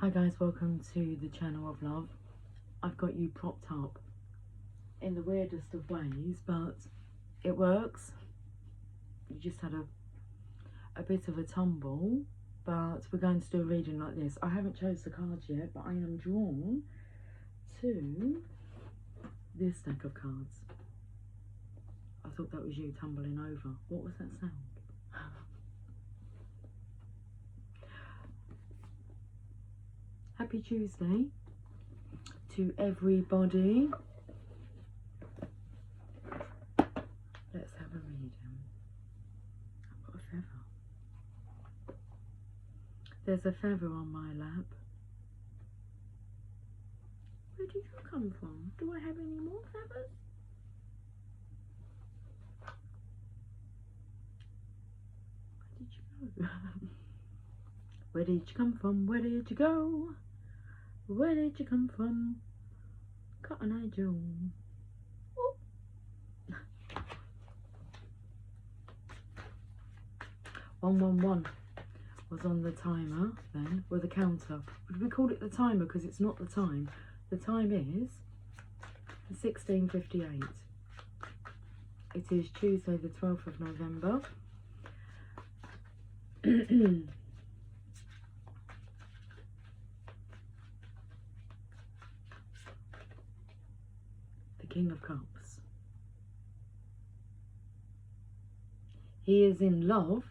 Hi guys, welcome to the channel of love. I've got you propped up in the weirdest of ways, but it works. You just had a bit of a tumble, but we're going to do a reading like this. I haven't chose the cards yet, but I am drawn to this deck of cards. I thought that was you tumbling over. What was that sound? Happy Tuesday to everybody. Let's have a reading. I've got a feather. There's a feather on my lap. Where did you come from? Do I have any more feathers? Where did you go? Where did you come from? Where did you go? Where did you come from? Cotton Eye Joe. 111 was on the timer then, with the counter. Would we call it the timer because it's not the time? The time is 16:58. It is Tuesday the 12th of November. The King of Cups. He is in love.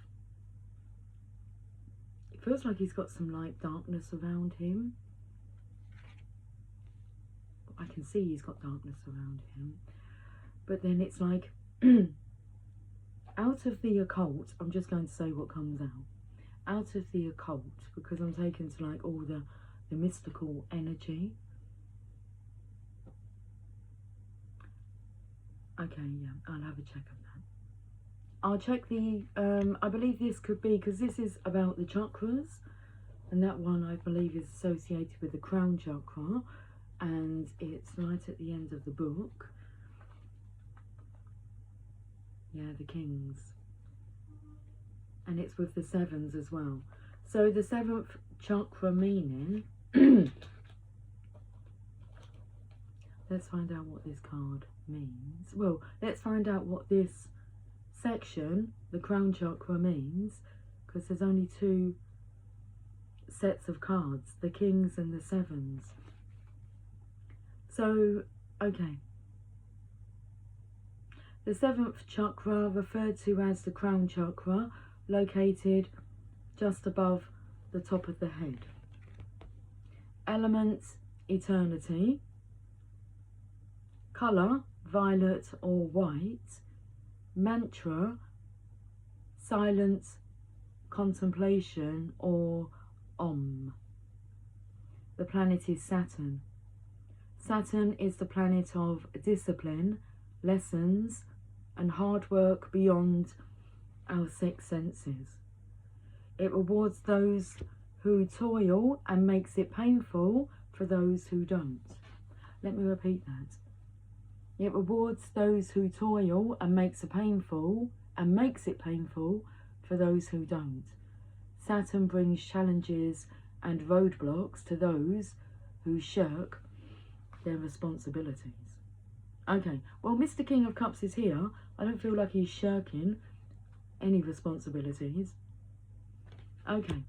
It feels like he's got some light darkness around him. I can see he's got darkness around him. But then it's like, out of the occult, I'm just going to say what comes out. Out of the occult, because I'm taken to like all the mystical energy. Okay, yeah, I'll have a check of that. I'll check the, I believe this could be, because this is about the chakras, and that one I believe is associated with the crown chakra, and it's right at the end of the book. Yeah, the kings. And it's with the sevens as well. So the seventh chakra meaning, let's find out what this card means. Well, let's find out what this section, the crown chakra, means, because there's only two sets of cards, the kings and the sevens. So, okay. The seventh chakra, referred to as the crown chakra, located just above the top of the head. Element, eternity. Colour, violet or white. Mantra, silent contemplation or Om. The planet is Saturn. Saturn is the planet of discipline, lessons, and hard work beyond our six senses. It rewards those who toil and makes it painful for those who don't. Let me repeat that. It rewards those who toil and makes it painful for those who don't. Saturn brings challenges and roadblocks to those who shirk their responsibilities. Okay, well, Mr. King of Cups is here. I don't feel like he's shirking any responsibilities. Okay,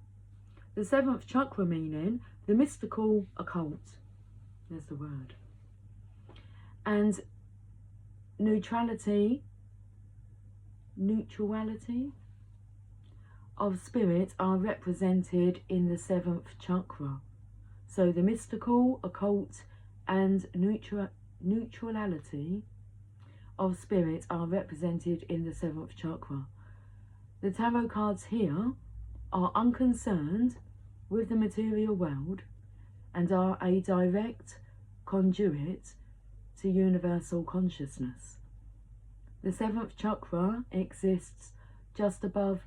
the seventh chakra meaning, the mystical occult. There's the word. And neutrality of spirit are represented in the seventh chakra. So the mystical, occult, and neutrality of spirit are represented in the seventh chakra. The tarot cards here are unconcerned with the material world and are a direct conduit to universal consciousness. The seventh chakra exists just above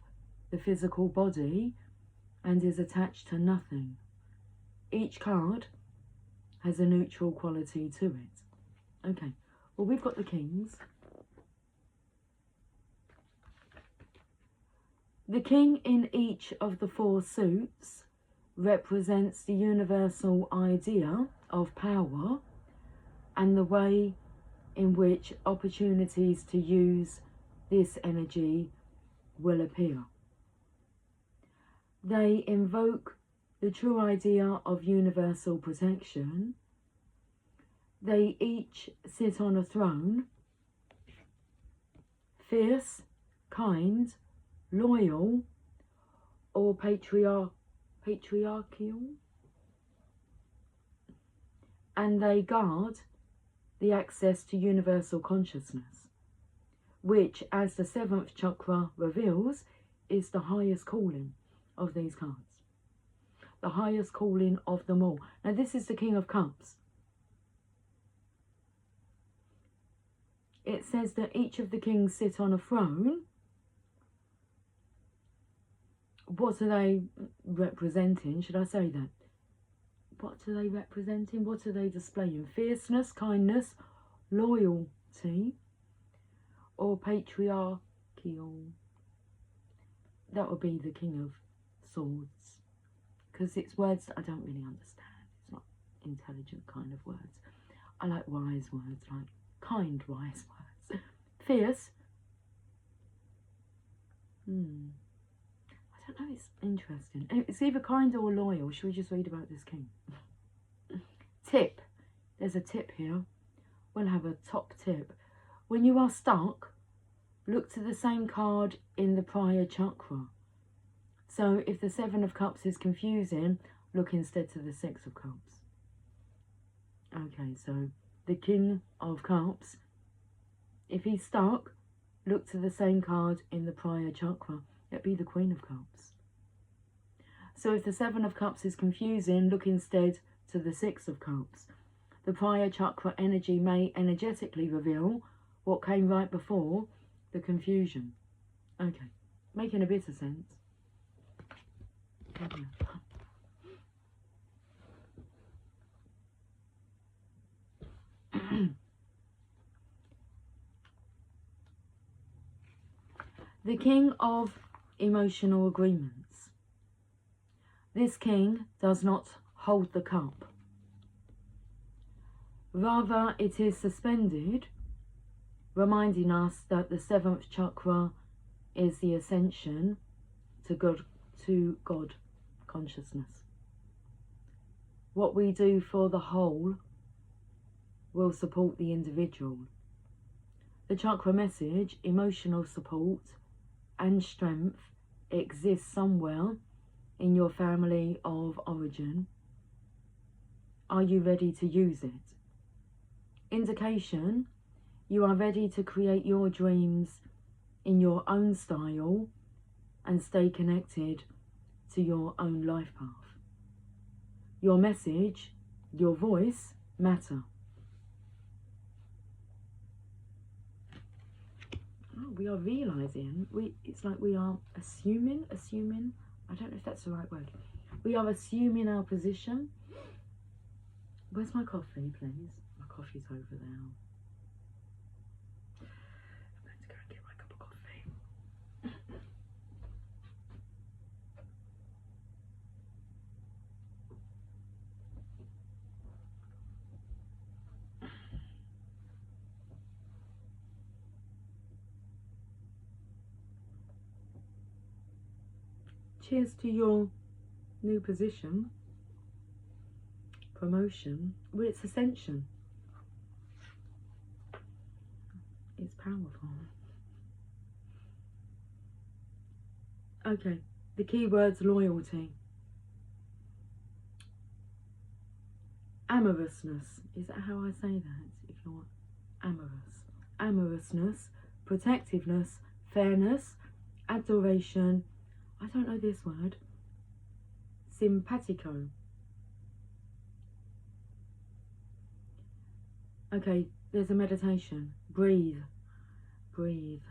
the physical body and is attached to nothing. Each card has a neutral quality to it. Okay, well, we've got the kings. The king in each of the four suits represents the universal idea of power and the way in which opportunities to use this energy will appear. They invoke the true idea of universal protection. They each sit on a throne, fierce, kind, loyal, or patriarchal, and they guard the access to universal consciousness, which, as the 7th chakra reveals, is the highest calling of these cards. The highest calling of them all. Now this is the King of Cups. It says that each of the kings sit on a throne. What are they representing? Should I say that? What are they representing? What are they displaying? Fierceness, kindness, loyalty, or patriarchal? That would be the King of Swords. Because it's words that I don't really understand. It's not intelligent kind of words. I like wise words, like kind, wise words. Fierce. I don't know, it's interesting. It's either kind or loyal. Should we just read about this king? Tip. There's a tip here. We'll have a top tip. When you are stuck, look to the same card in the prior chakra. So if the 7 of Cups is confusing, look instead to the 6 of Cups. Okay, so the King of Cups, if he's stuck, look to the same card in the prior chakra. It'd be the Queen of Cups. So if the 7 of Cups is confusing, look instead to the 6 of Cups. The prior chakra energy may energetically reveal what came right before the confusion. Okay, making a bit of sense. The King of Emotional Agreements. This king does not hold the cup. Rather, it is suspended, reminding us that the 7th chakra is the ascension to God consciousness. What we do for the whole will support the individual. The chakra message, emotional support and strength, exists somewhere in your family of origin. Are you ready to use it? Indication, you are ready to create your dreams in your own style and stay connected to your own life path. Your message, your voice matter. Oh, we are realising, it's like we are assuming, I don't know if that's the right word. We are assuming our position. Where's my coffee, please? My coffee's over there. I'm going to go and get my cup of coffee. Cheers to your new position. Promotion. Well, it's ascension. It's powerful. Okay, the key word's loyalty. Amorousness. Is that how I say that? If you want amorous. Amorousness, protectiveness, fairness, adoration. I don't know this word. Simpatico. Okay, there's a meditation. Breathe. Breathe.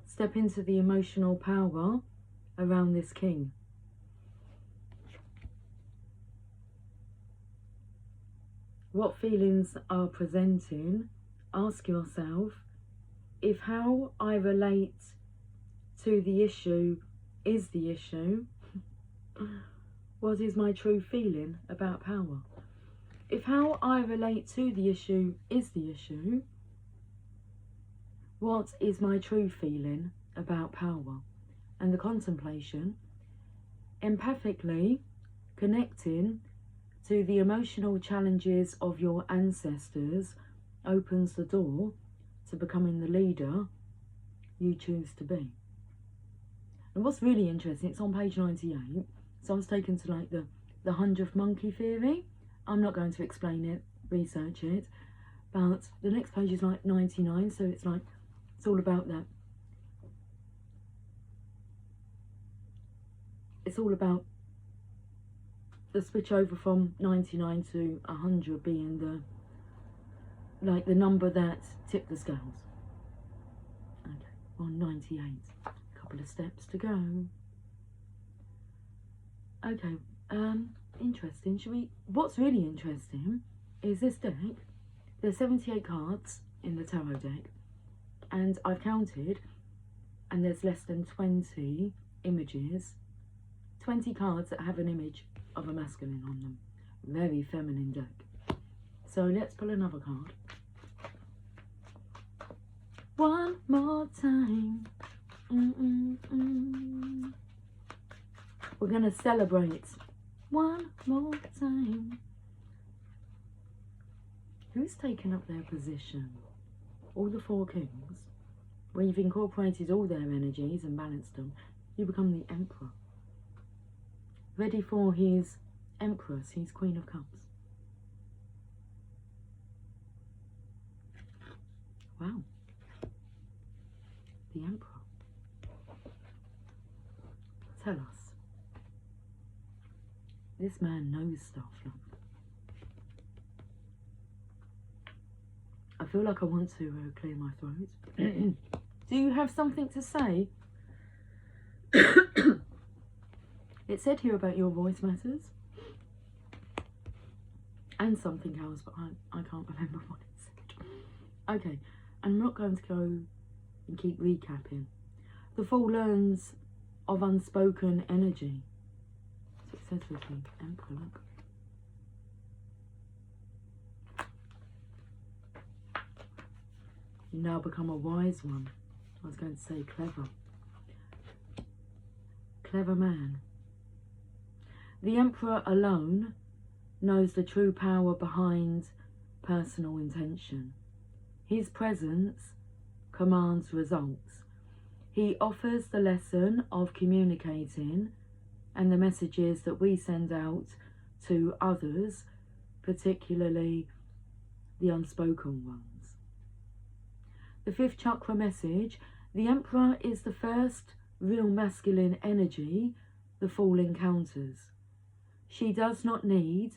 Step into the emotional power around this king. What feelings are presenting? Ask yourself if how I relate to the issue is the issue. What is my true feeling about power? If how I relate to the issue is the issue, what is my true feeling about power? And the contemplation, empathically connecting to the emotional challenges of your ancestors, opens the door to becoming the leader you choose to be. And what's really interesting, it's on page 98, so I was taken to like the 100th monkey theory. I'm not going to explain it, research it, but the next page is like 99, so it's like, it's all about that. It's all about the switch over from 99 to 100 being the number that tipped the scales. Okay, on 98, a couple of steps to go. Okay, interesting. What's really interesting is this deck. There's 78 cards in the tarot deck, and I've counted, and there's less than 20 images, 20 cards that have an image of a masculine on them. Very feminine deck. So let's pull another card. One more time. We're going to celebrate. One more time. Who's taken up their position? All the four kings. Where you've incorporated all their energies and balanced them, you become the emperor. Ready for his empress, his queen of cups. Wow. The emperor. Tell us. This man knows stuff. Look. I feel like I want to clear my throat. Do you have something to say? It said here about your voice matters. And something else, but I can't remember what it said. Okay, I'm not going to go and keep recapping. The Fool learns of unspoken energy. That's what it says with the Emperor, look. You now become a wise one. I was going to say clever. Clever man. The Emperor alone knows the true power behind personal intention. His presence commands results. He offers the lesson of communicating and the messages that we send out to others, particularly the unspoken ones. The fifth chakra message, the Emperor is the first real masculine energy the Fool encounters. She does not need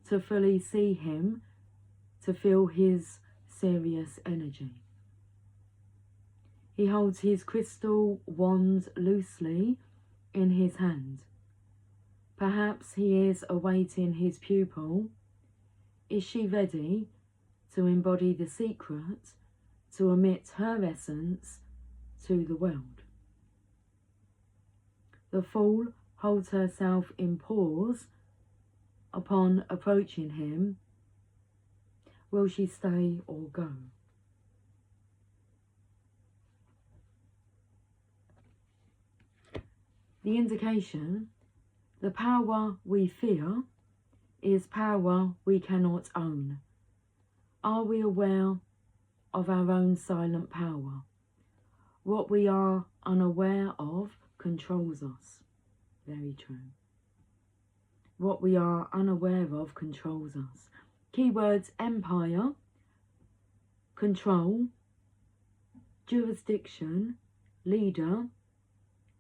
to fully see him to feel his serious energy. He holds his crystal wand loosely in his hand. Perhaps he is awaiting his pupil. Is she ready to embody the secret, to emit her essence to the world? The Fool holds herself in pause upon approaching him. Will she stay or go? The indication, the power we fear is power we cannot own. Are we aware of our own silent power? What we are unaware of controls us. Very true. What we are unaware of controls us. Keywords: empire, control, jurisdiction, leader,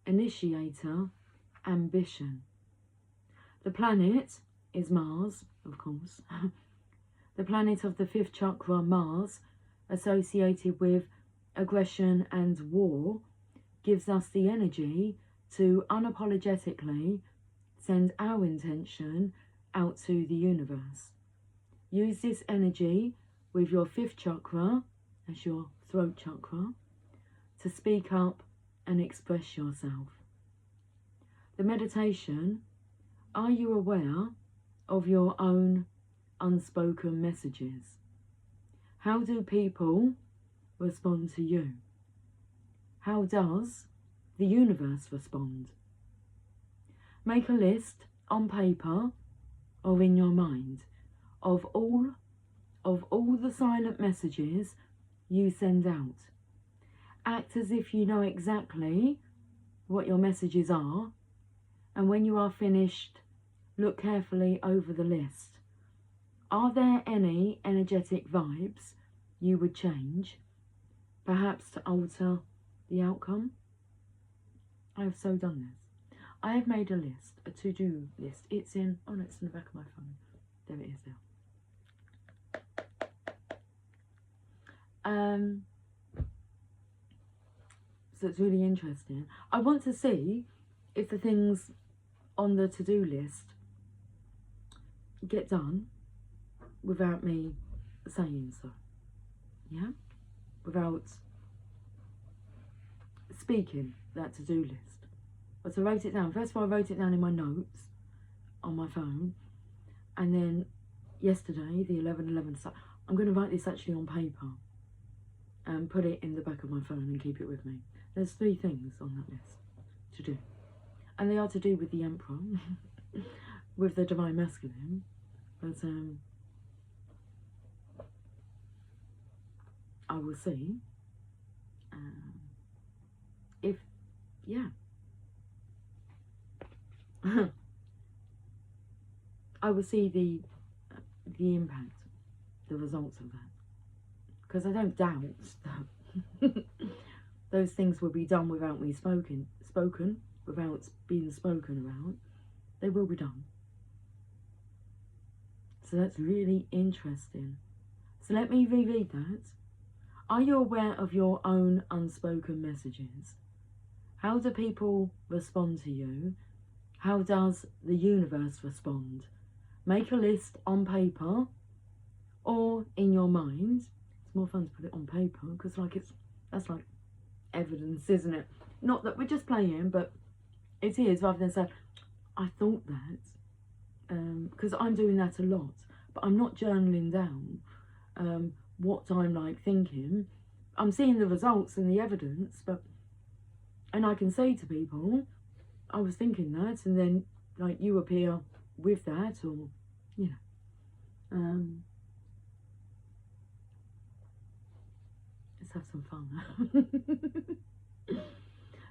initiator, ambition. The planet is Mars, of course. The planet of the fifth chakra, Mars, associated with aggression and war, gives us the energy to unapologetically send our intention out to the universe. Use this energy with your fifth chakra, as your throat chakra, to speak up and express yourself. The meditation Are you aware of your own unspoken messages? How do people respond to you? How does the universe respond? Make a list on paper or in your mind of all the silent messages you send out. Act as if you know exactly what your messages are, and when you are finished, look carefully over the list. Are there any energetic vibes you would change, perhaps to alter the outcome? I have so done this. I have made a list, a to-do list. It's in, oh no, it's in the back of my phone. There it is there. So it's really interesting. I want to see if the things on the to-do list get done without me saying so. Yeah? Without speaking that to-do list. But I wrote it down. First of all, I wrote it down in my notes on my phone. And then yesterday, the 11/11, I'm going to write this actually on paper and put it in the back of my phone and keep it with me. There's 3 things on that list to do. And they are to do with the Emperor, with the Divine Masculine. But I will see if, yeah. I will see the impact, the results of that. Because I don't doubt that those things will be done without me spoken, without being spoken about. They will be done. So that's really interesting. So let me reread that. Are you aware of your own unspoken messages? How do people respond to you? How does the universe respond? Make a list on paper or in your mind. It's more fun to put it on paper because that's like evidence, isn't it? Not that we're just playing, but it is, rather than say, I thought that, because I'm doing that a lot, but I'm not journaling down what I'm like thinking. I'm seeing the results and the evidence, and I can say to people, I was thinking that, and then like you appear with that, or you know, let's have some fun.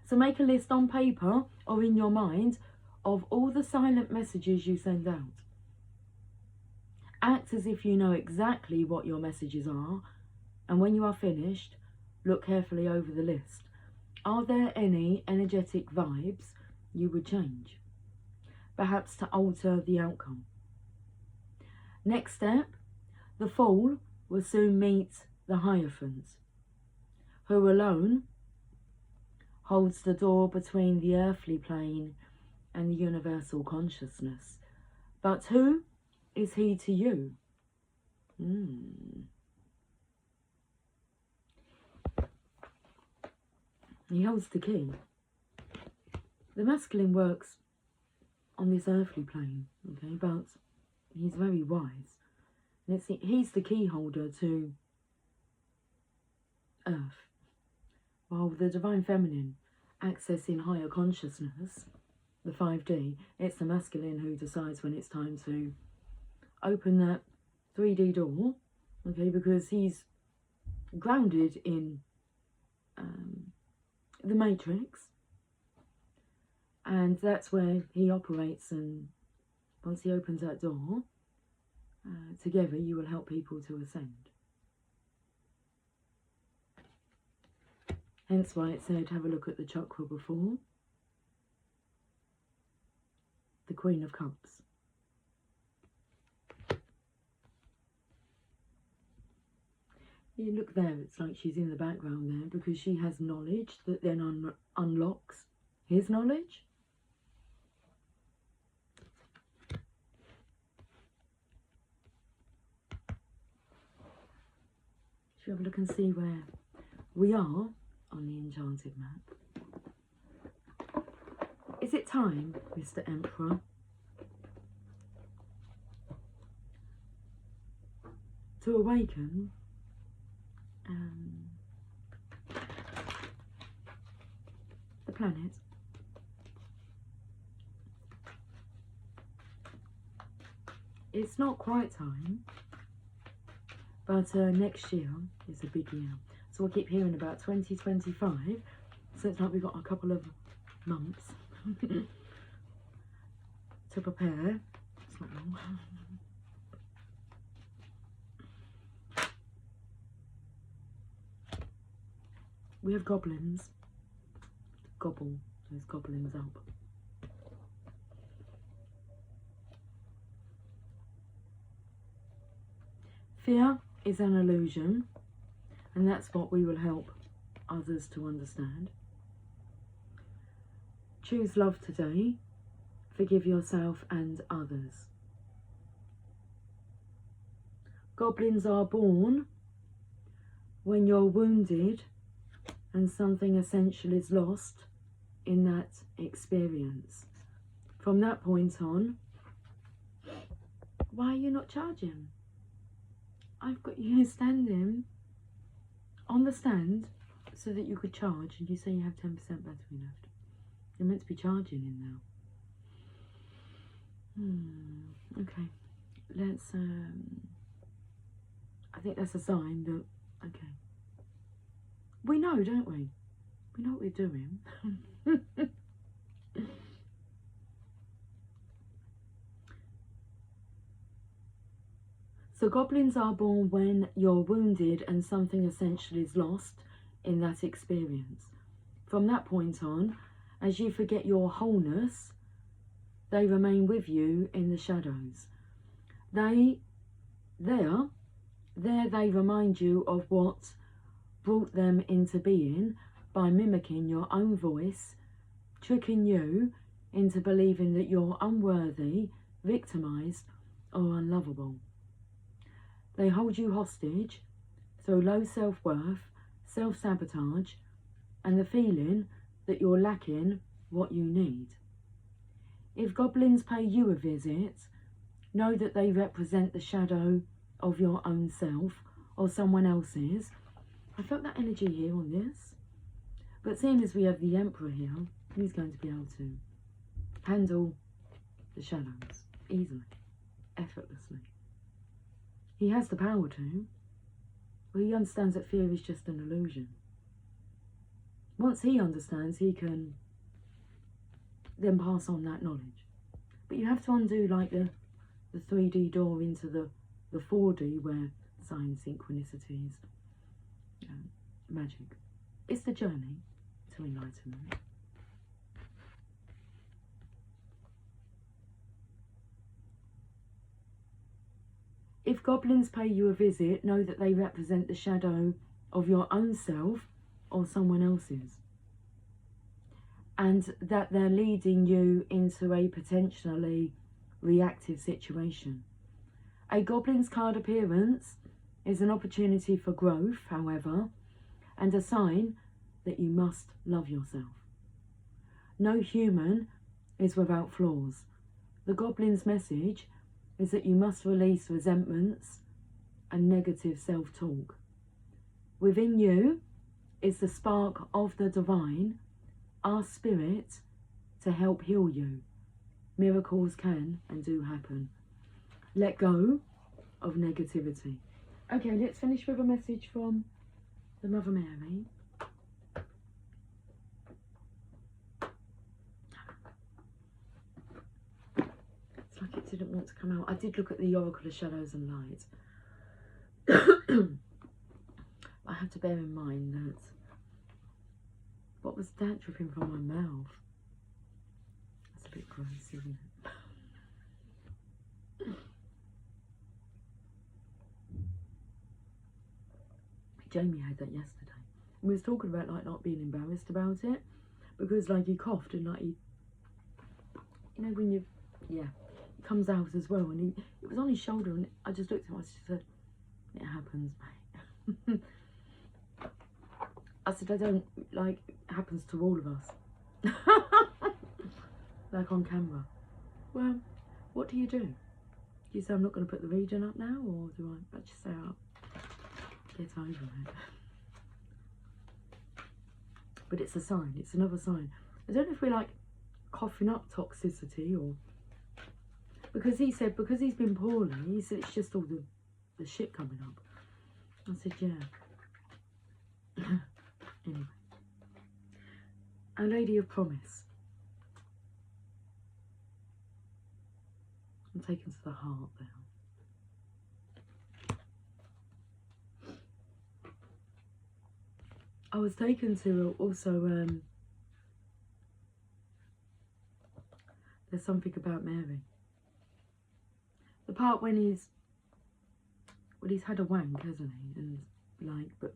So make a list on paper or in your mind of all the silent messages you send out. Act as if you know exactly what your messages are, and when you are finished, look carefully over the list. Are there any energetic vibes you would change, perhaps to alter the outcome? Next step, the Fool will soon meet the Hierophant, who alone holds the door between the earthly plane and the universal consciousness. But who is he to you? He holds the key. The masculine works on this earthly plane, okay, but he's very wise. And he's the key holder to Earth, while the Divine Feminine accessing higher consciousness, the 5D, it's the masculine who decides when it's time to open that 3D door, okay, because he's grounded in the Matrix, and that's where he operates. And once he opens that door, together you will help people to ascend. Hence why it said have a look at the chakra before. The Queen of Cups. You look there, it's like she's in the background there because she has knowledge that then unlocks his knowledge. Should we have a look and see where we are on the enchanted map? Is it time, Mr. Emperor, to awaken the planet. It's not quite time, but next year is a big year. So I keep hearing about 2025, so it's like we've got a couple of months to prepare. It's not long. We have goblins. Gobble those goblins up. Fear is an illusion, and that's what we will help others to understand. Choose love today. Forgive yourself and others. Goblins are born when you're wounded and something essential is lost in that experience. From that point on, why are you not charging? I've got you standing on the stand so that you could charge, and you say you have 10% battery left. You're meant to be charging in now. Okay, let's, I think that's a sign that, okay. We know, don't we? We know what we're doing. So goblins are born when you're wounded and something essential is lost in that experience. From that point on, as you forget your wholeness, they remain with you in the shadows. There they remind you of what brought them into being by mimicking your own voice, tricking you into believing that you're unworthy, victimized, or unlovable. They hold you hostage through low self-worth, self-sabotage, and the feeling that you're lacking what you need. If goblins pay you a visit, know that they represent the shadow of your own self or someone else's. I felt that energy here on this. But seeing as we have the Emperor here, he's going to be able to handle the shadows easily, effortlessly. He has the power to, but he understands that fear is just an illusion. Once he understands, he can then pass on that knowledge. But you have to undo like the 3D door into the 4D where signs, synchronicities, magic. It's the journey to enlightenment. If goblins pay you a visit, know that they represent the shadow of your own self or someone else's, and that they're leading you into a potentially reactive situation. A goblin's card appearance is an opportunity for growth, however, and a sign that you must love yourself. No human is without flaws. The goblin's message is that you must release resentments and negative self-talk. Within you is the spark of the divine, our spirit, to help heal you. Miracles can and do happen. Let go of negativity. Okay, let's finish with a message from the Mother Mary. It's like it didn't want to come out. I did look at the Oracle of Shadows and Light. I have to bear in mind that what was that dripping from my mouth? That's a bit gross, isn't it? Jamie had that yesterday. We was talking about like not being embarrassed about it, because like he coughed and like he, you know, when you, yeah, it comes out as well, and it was on his shoulder, and I just looked at him. I just said, "It happens, mate." I said, "I don't like it happens to all of us." Like on camera. Well, what do? You you say I'm not going to put the reading up now, or do I just say I'll get over it? But it's a sign. It's another sign. I don't know if we're like coughing up toxicity, or because he said because he's been poorly, he said it's just all the shit coming up. I said yeah. Anyway, Our Lady of Promise. I'm taken to the heart now. I was taken to also, there's something about Mary. The part when he's had a wank, hasn't he? And like, but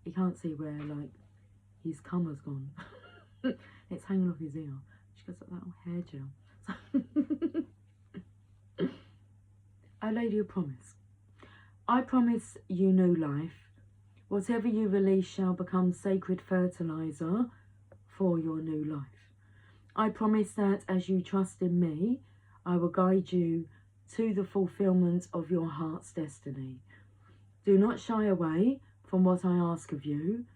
he can't see where like his cum has gone. It's hanging off his ear. She goes like that hair gel. Our Lady of Promise. I promise you new life. Whatever you release shall become sacred fertilizer for your new life. I promise that as you trust in me, I will guide you to the fulfillment of your heart's destiny. Do not shy away from what I ask of you.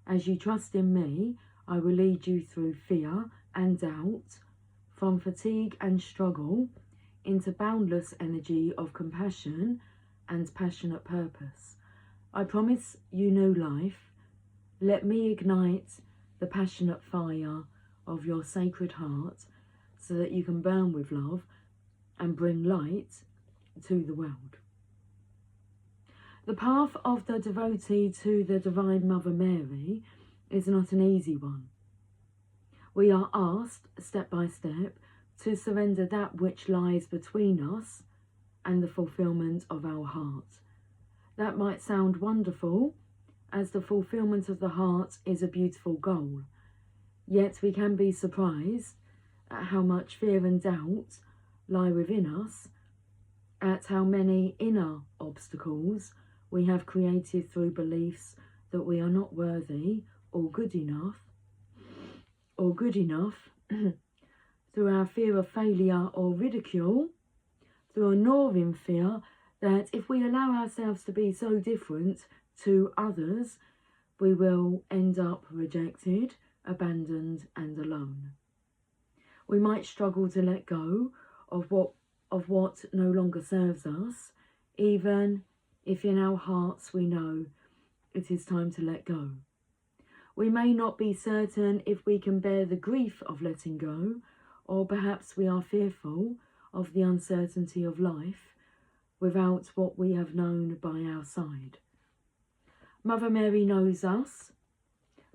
As you trust in me, I will lead you through fear and doubt, from fatigue and struggle, into boundless energy of compassion and passionate purpose. I promise you new life. Let me ignite the passionate fire of your sacred heart so that you can burn with love and bring light to the world. The path of the devotee to the Divine Mother Mary is not an easy one. We are asked, step by step, to surrender that which lies between us and the fulfillment of our heart. That might sound wonderful, as the fulfillment of the heart is a beautiful goal. Yet we can be surprised at how much fear and doubt lie within us, at how many inner obstacles we have created through beliefs that we are not worthy or good enough, through our fear of failure or ridicule, through a gnawing fear that if we allow ourselves to be so different to others, we will end up rejected, abandoned and alone. We might struggle to let go of what no longer serves us, even if in our hearts we know it is time to let go. We may not be certain if we can bear the grief of letting go, or perhaps we are fearful of the uncertainty of life without what we have known by our side. Mother Mary knows us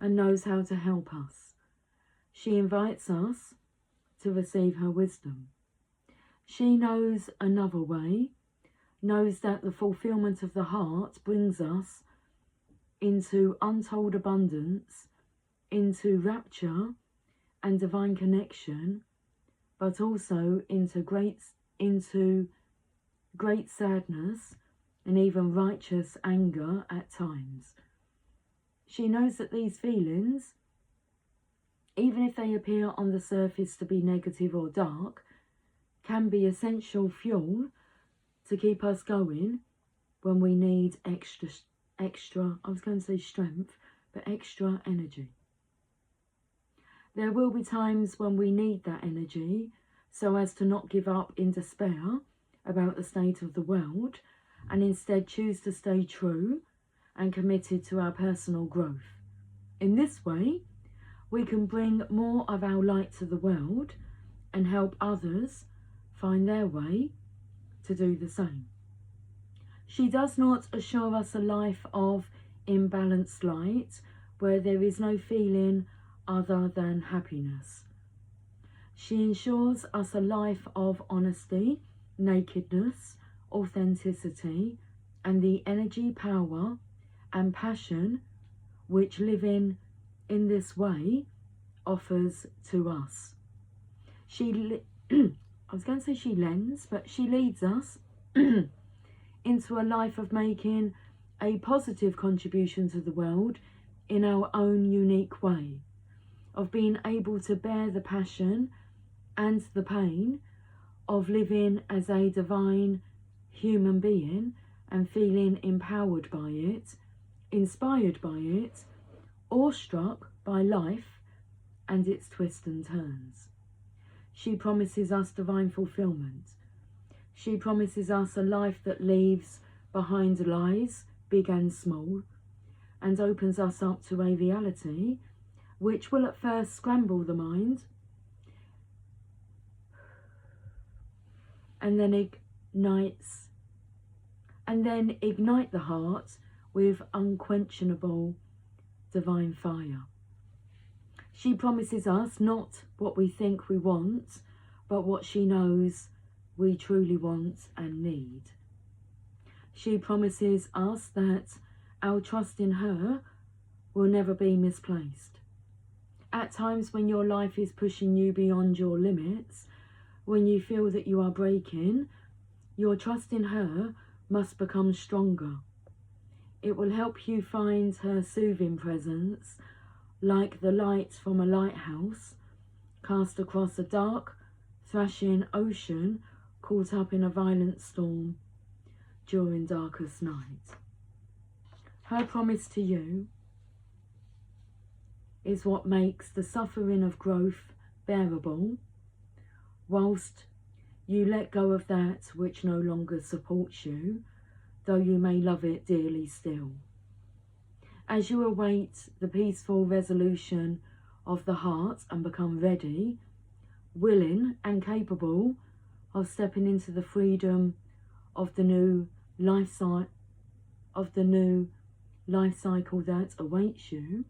and knows how to help us. She invites us to receive her wisdom. She knows another way, knows that the fulfillment of the heart brings us into untold abundance, into rapture and divine connection, but also into great sadness and even righteous anger at times. She knows that these feelings, even if they appear on the surface to be negative or dark, can be essential fuel to keep us going when we need extra, I was going to say strength, but extra energy. There will be times when we need that energy so as to not give up in despair about the state of the world, and instead choose to stay true and committed to our personal growth. In this way, we can bring more of our light to the world and help others find their way to do the same. She does not assure us a life of imbalanced light where there is no feeling other than happiness. She ensures us a life of honesty, nakedness, authenticity, and the energy, power, and passion which living in this way offers to us. I was going to say she lends, but she leads us into a life of making a positive contribution to the world in our own unique way, of being able to bear the passion and the pain of living as a divine human being and feeling empowered by it, inspired by it, awestruck by life and its twists and turns. She promises us divine fulfillment. She promises us a life that leaves behind lies, big and small, and opens us up to a reality which will at first scramble the mind and then ignite the heart with unquenchable divine fire. She promises us not what we think we want, but what she knows we truly want and need. She promises us that our trust in her will never be misplaced. At times when your life is pushing you beyond your limits, when you feel that you are breaking, your trust in her must become stronger. It will help you find her soothing presence, like the light from a lighthouse, cast across a dark, thrashing ocean caught up in a violent storm during darkest night. Her promise to you is what makes the suffering of growth bearable, whilst you let go of that which no longer supports you, though you may love it dearly still. As you await the peaceful resolution of the heart and become ready, willing and capable of stepping into the freedom of the new life cycle that awaits you,